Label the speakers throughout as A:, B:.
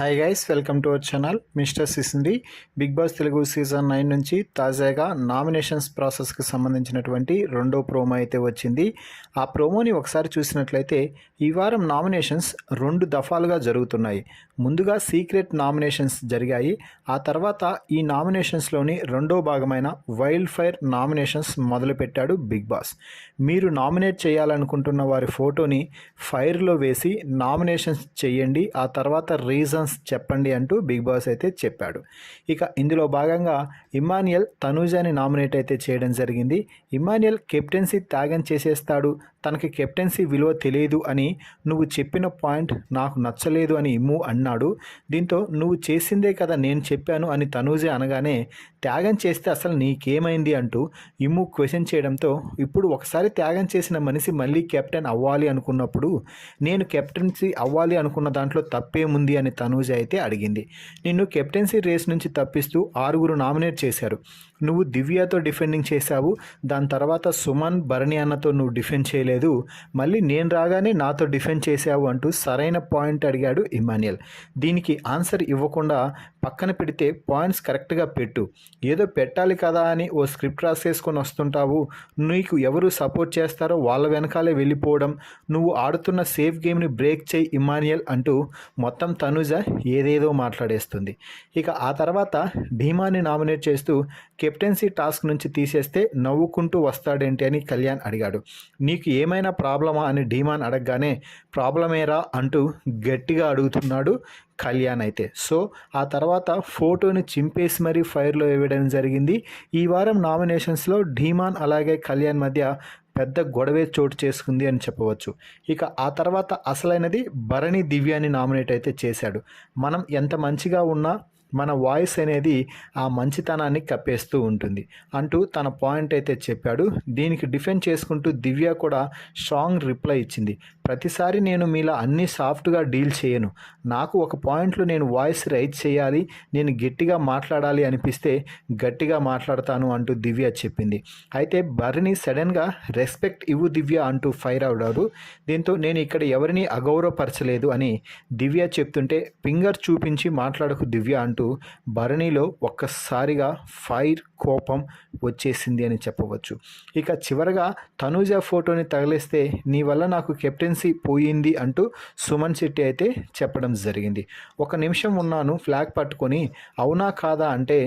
A: Hi guys, welcome to our channel mister సిసింది. Big boss Telugu season 9 నుంచి తాజాగా nominations ప్రాసెస్కి సంబంధించినటువంటి రెండో ప్రోమో అయితే వచ్చింది. ఆ ప్రోమోని ఒకసారి చూసినట్లయితే ఈ వారం నామినేషన్స్ 2 దఫాలుగా జరుగుతున్నాయి. ముందుగా సీక్రెట్ నామినేషన్స్ జరిగాయి. ఆ తర్వాత ఈ నామినేషన్స్లోని రెండో భాగమైన వైల్డ్ ఫైర్ నామినేషన్స్ మొదలుపెట్టాడు బిగ్ బాస్. మీరు నామినేట్ చేయాలనుకుంటున్న వారి ఫోటోని ఫైర్లో వేసి నామినేషన్స్ చేయండి, ఆ తర్వాత రీజన్స్ చెప్పండి అంటూ బిగ్ బాస్ అయితే చెప్పాడు. ఇక ఇందులో భాగంగా ఇమ్మాన్యుయల్ తనూజాని నామినేట్ అయితే చేయడం జరిగింది. ఇమ్మాన్యుయల్ కెప్టెన్సీ త్యాగం చేసేస్తాడు, తనకి కెప్టెన్సీ విలువ తెలియదు అని నువ్వు చెప్పిన పాయింట్ నాకు నచ్చలేదు అని ఇమ్ము అన్నాడు. దీంతో నువ్వు చేసిందే కదా నేను చెప్పాను అని తనూజే అనగానే త్యాగం చేస్తే అసలు నీకేమైంది అంటూ ఇమ్ము క్వశ్చన్ చేయడంతో ఇప్పుడు ఒకసారి త్యాగం చేసిన మనిషి మళ్ళీ కెప్టెన్ అవ్వాలి అనుకున్నప్పుడు నేను కెప్టెన్సీ అవ్వాలి అనుకున్న దాంట్లో తప్పేముంది అని తనూజ అయితే అడిగింది. నిన్ను కెప్టెన్సీ రేస్ నుంచి తప్పిస్తూ 6 నామినేట్ చేశారు. నువ్వు దివ్యతో డిఫెండింగ్ చేశావు, దాని తర్వాత సుమన్ భరణి అన్నతో నువ్వు డిఫెండ్ చేయలేదు, మళ్ళీ నేను రాగానే నాతో డిఫెండ్ చేశావు అంటూ సరైన పాయింట్ అడిగాడు ఇమ్మాన్యుయల్. దీనికి ఆన్సర్ ఇవ్వకుండా పక్కన పెడితే పాయింట్స్ కరెక్ట్గా పెట్టు, ఏదో పెట్టాలి కదా అని ఓ స్క్రిప్ట్ రాసేసుకొని వస్తుంటావు, నీకు ఎవరు సపోర్ట్ చేస్తారో వాళ్ళ వెనకాలే వెళ్ళిపోవడం, నువ్వు ఆడుతున్న సేఫ్ గేమ్ని బ్రేక్ చేయి ఇమ్మాన్యుయల్ అంటూ మొత్తం తనుజ ఏదేదో మాట్లాడేస్తుంది. ఇక ఆ తర్వాత ధీమాని నామినేట్ చేస్తూ కెప్టెన్సీ టాస్క్ నుంచి తీసేస్తే నవ్వుకుంటూ వస్తాడేంటి అని కళ్యాణ్ అడిగాడు. నీకు ఏమైనా ప్రాబ్లమా అని ధీమాన్ అడగగానే ప్రాబ్లమేరా అంటూ గట్టిగా అడుగుతున్నాడు కళ్యాణ్ అయితే. సో ఆ తర్వాత ఫోటోని చింపేసి మరీ ఫైర్లో వేయడం జరిగింది. ఈ వారం నామినేషన్స్లో ధీమాన్ అలాగే కళ్యాణ్ మధ్య పెద్ద గొడవే చోటు చేసుకుంది అని చెప్పవచ్చు. ఇక ఆ తర్వాత అసలైనది భరణి దివ్యాని నామినేట్ అయితే చేశాడు. మనం ఎంత మంచిగా ఉన్నా మన వాయిస్ అనేది ఆ మంచితనాన్ని కప్పేస్తూ ఉంటుంది అంటూ తన పాయింట్ అయితే చెప్పాడు. దీనికి డిఫెండ్ చేసుకుంటూ దివ్య కూడా స్ట్రాంగ్ రిప్లై ఇచ్చింది. ప్రతిసారి నేను మీలా అన్నీ సాఫ్ట్గా డీల్ చేయను, నాకు ఒక పాయింట్లో నేను వాయిస్ రైజ్ చేయాలి, నేను గట్టిగా మాట్లాడాలి అనిపిస్తే గట్టిగా మాట్లాడతాను అంటూ దివ్య చెప్పింది. అయితే భరణి సడన్గా రెస్పెక్ట్ ఇవ్వు దివ్య అంటూ ఫైర్ అవుతాడు. దీంతో నేను ఇక్కడ ఎవరిని అగౌరవపరచలేదు అని దివ్య చెప్తుంటే ఫింగర్ చూపించి మాట్లాడకు దివ్య అంటూ భరణిలో ఒక్కసారిగా ఫైర్ కోపం వచ్చేసింది అని చెప్పవచ్చు. ఇక చివరగా తనూజ ఫోటోని తగిలేస్తే నీ వల్ల నాకు కెప్టెన్సీ పోయింది అంటూ సుమన్ శెట్టి అయితే చెప్పడం జరిగింది. 1 నిమిషం ఉన్నాను ఫ్లాగ్ పట్టుకొని, అవునా కాదా అంటే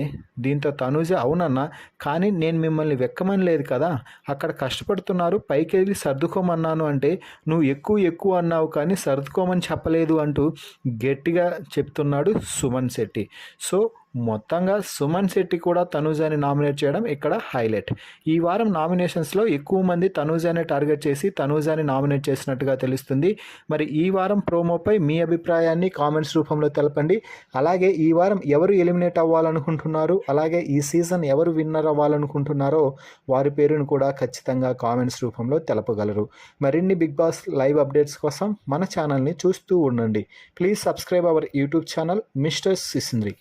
A: దీంతో తనూజ అవునన్నా, కానీ నేను మిమ్మల్ని వెక్కమని లేదు కదా, అక్కడ కష్టపడుతున్నారు పైకి వెళ్ళి సర్దుకోమన్నాను అంటే నువ్వు ఎక్కువ అన్నావు కానీ సర్దుకోమని చెప్పలేదు అంటూ గట్టిగా చెప్తున్నాడు సుమన్ శెట్టి. సో మొత్తంగా సుమన్ శెట్టి కూడా తనూజాని నామినేట్ చేయడం ఇక్కడ హైలైట్. ఈ వారం నామినేషన్స్లో ఎక్కువ మంది తనూజాని టార్గెట్ చేసి తనూజాని నామినేట్ చేసినట్టుగా తెలుస్తుంది. మరి ఈ వారం ప్రోమోపై మీ అభిప్రాయాన్ని కామెంట్స్ రూపంలో తెలపండి. అలాగే ఈ వారం ఎవరు ఎలిమినేట్ అవ్వాలనుకుంటున్నారు, అలాగే ఈ సీజన్ ఎవరు విన్నర్ అవ్వాలనుకుంటున్నారో వారి పేరును కూడా ఖచ్చితంగా కామెంట్స్ రూపంలో తెలపగలరు. మరిన్ని బిగ్ బాస్ లైవ్ అప్డేట్స్ కోసం మన ఛానల్ని చూస్తూ ఉండండి. Please subscribe our YouTube channel mister సిసింద్రి.